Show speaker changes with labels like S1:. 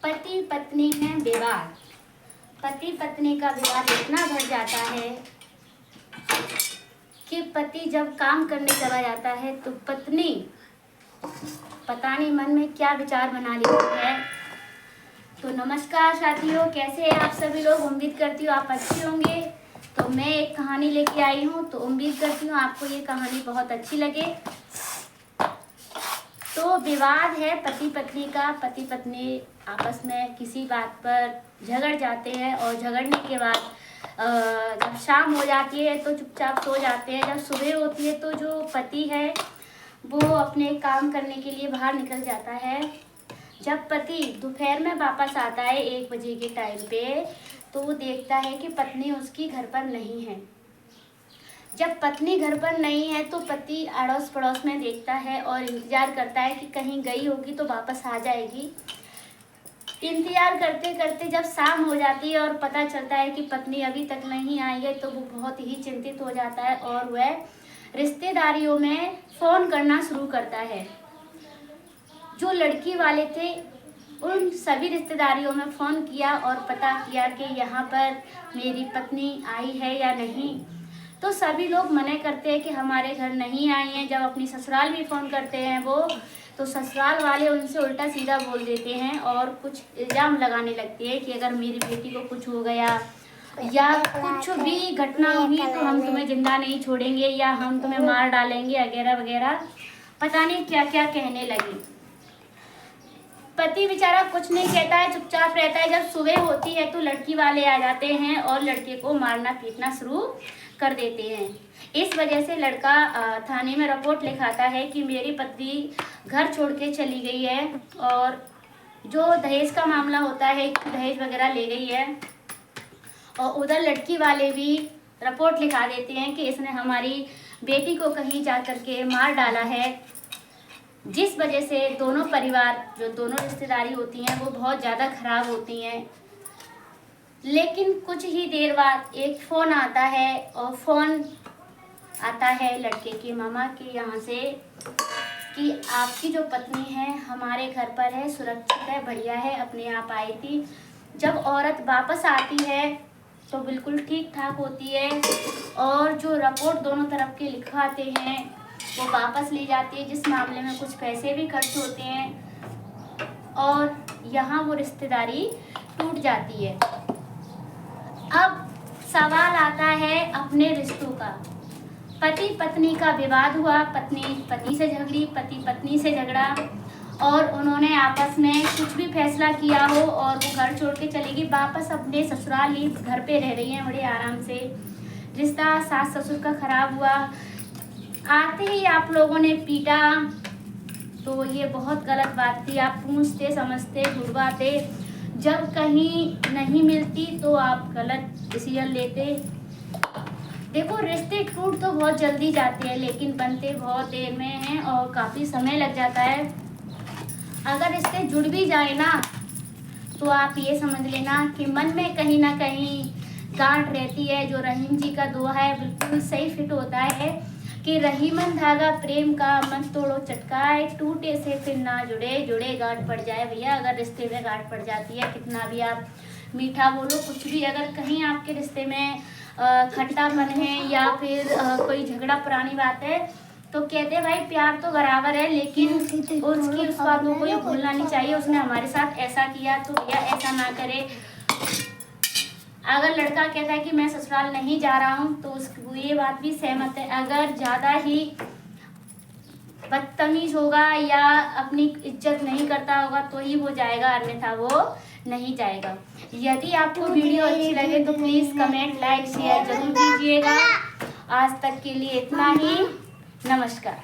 S1: पति पत्नी में विवाद। पति पत्नी का विवाद इतना बढ़ जाता है कि पति जब काम करने चला जाता है तो पत्नी पता नहीं मन में क्या विचार बना लेती है। तो नमस्कार साथियों, कैसे हैं आप सभी लोग। उम्मीद करती हूँ आप अच्छे होंगे। तो मैं एक कहानी लेके आई हूँ, तो उम्मीद करती हूँ आपको ये कहानी बहुत अच्छी लगे। तो विवाद है पति पत्नी का। पति पत्नी आपस में किसी बात पर झगड़ जाते हैं और झगड़ने के बाद जब शाम हो जाती है तो चुपचाप सो जाते हैं। जब सुबह होती है तो जो पति है वो अपने काम करने के लिए बाहर निकल जाता है। जब पति दोपहर में वापस आता है 1 बजे के टाइम पे, तो वो देखता है कि पत्नी उसकी घर पर नहीं है। जब पत्नी घर पर नहीं है तो पति अड़ोस पड़ोस में देखता है और इंतज़ार करता है कि कहीं गई होगी तो वापस आ जाएगी। इंतज़ार करते करते जब शाम हो जाती है और पता चलता है कि पत्नी अभी तक नहीं आई है, तो वो बहुत ही चिंतित हो जाता है और वह रिश्तेदारियों में फ़ोन करना शुरू करता है। जो लड़की वाले थे उन सभी रिश्तेदारियों में फ़ोन किया और पता किया कि यहाँ पर मेरी पत्नी आई है या नहीं। तो सभी लोग मना करते हैं कि हमारे घर नहीं आई हैं। जब अपनी ससुराल भी फ़ोन करते हैं वो, तो ससुराल वाले उनसे उल्टा सीधा बोल देते हैं और कुछ इल्ज़ाम लगाने लगते हैं कि अगर मेरी बेटी को कुछ हो गया या कुछ भी घटना हुई तो हम तुम्हें जिंदा नहीं छोड़ेंगे या हम तुम्हें मार डालेंगे वगैरह वगैरह, पता नहीं क्या क्या कहने लगे। पति बेचारा कुछ नहीं कहता है, चुपचाप रहता है। जब सुबह होती है तो लड़की वाले आ जाते हैं और लड़के को मारना पीटना शुरू कर देते हैं। इस वजह से लड़का थाने में रिपोर्ट लिखाता है कि मेरी पत्नी घर छोड़ के चली गई है और जो दहेज का मामला होता है कि दहेज वगैरह ले गई है। और उधर लड़की वाले भी रिपोर्ट लिखा देते हैं कि इसने हमारी बेटी को कहीं जा कर के मार डाला है, जिस वजह से दोनों परिवार, जो दोनों रिश्तेदारी होती हैं, वो बहुत ज़्यादा खराब होती हैं। लेकिन कुछ ही देर बाद एक फ़ोन आता है और फ़ोन आता है लड़के के मामा के यहाँ से कि आपकी जो पत्नी है हमारे घर पर है, सुरक्षित है, बढ़िया है, अपने आप आई थी। जब औरत वापस आती है तो बिल्कुल ठीक ठाक होती है और जो रिपोर्ट दोनों तरफ के लिखवाते हैं वो वापस ली जाती है, जिस मामले में कुछ पैसे भी खर्च होते हैं और यहाँ वो रिश्तेदारी टूट जाती है। अब सवाल आता है अपने रिश्तों का। पति पत्नी का विवाद हुआ, पत्नी पति से झगड़ी, पति पत्नी से झगड़ा और उन्होंने आपस में कुछ भी फैसला किया हो और वो घर छोड़ के चलेगी, वापस अपने ससुराल ही घर पे रह रही हैं बड़े आराम से। रिश्ता सास ससुर का खराब हुआ, आते ही आप लोगों ने पीटा, तो ये बहुत गलत बात थी। आप पूछते समझते ढूंढवाते, जब कहीं नहीं मिलती तो आप गलत डिसीजन लेते। देखो, रिश्ते टूट तो बहुत जल्दी जाते हैं लेकिन बनते बहुत देर में हैं और काफ़ी समय लग जाता है। अगर रिश्ते जुड़ भी जाए ना तो आप ये समझ लेना कि मन में कहीं ना कहीं गांठ रहती है। जो रहीम जी का दोहा है बिल्कुल सही फिट होता है कि रहीमन धागा प्रेम का मत तोड़ो चटकाए, टूटे से फिर ना जुड़े, जुड़े गांठ पड़ जाए। भैया, अगर रिश्ते में गांठ पड़ जाती है, कितना भी आप मीठा बोलो, कुछ भी, अगर कहीं आपके रिश्ते में खट्टापन है या फिर कोई झगड़ा पुरानी बात है, तो कहते हैं भाई प्यार तो बराबर है, लेकिन उस बातों को भूलना नहीं चाहिए। उसने हमारे साथ ऐसा किया तो भैया ऐसा ना करे। अगर लड़का कहता है कि मैं ससुराल नहीं जा रहा हूँ तो वो ये बात भी सहमत है। अगर ज़्यादा ही बदतमीज होगा या अपनी इज्जत नहीं करता होगा तो ही वो जाएगा, अन्यथा वो नहीं जाएगा। यदि आपको वीडियो अच्छी लगे तो प्लीज़ कमेंट, लाइक, शेयर जरूर कीजिएगा। आज तक के लिए इतना ही। नमस्कार।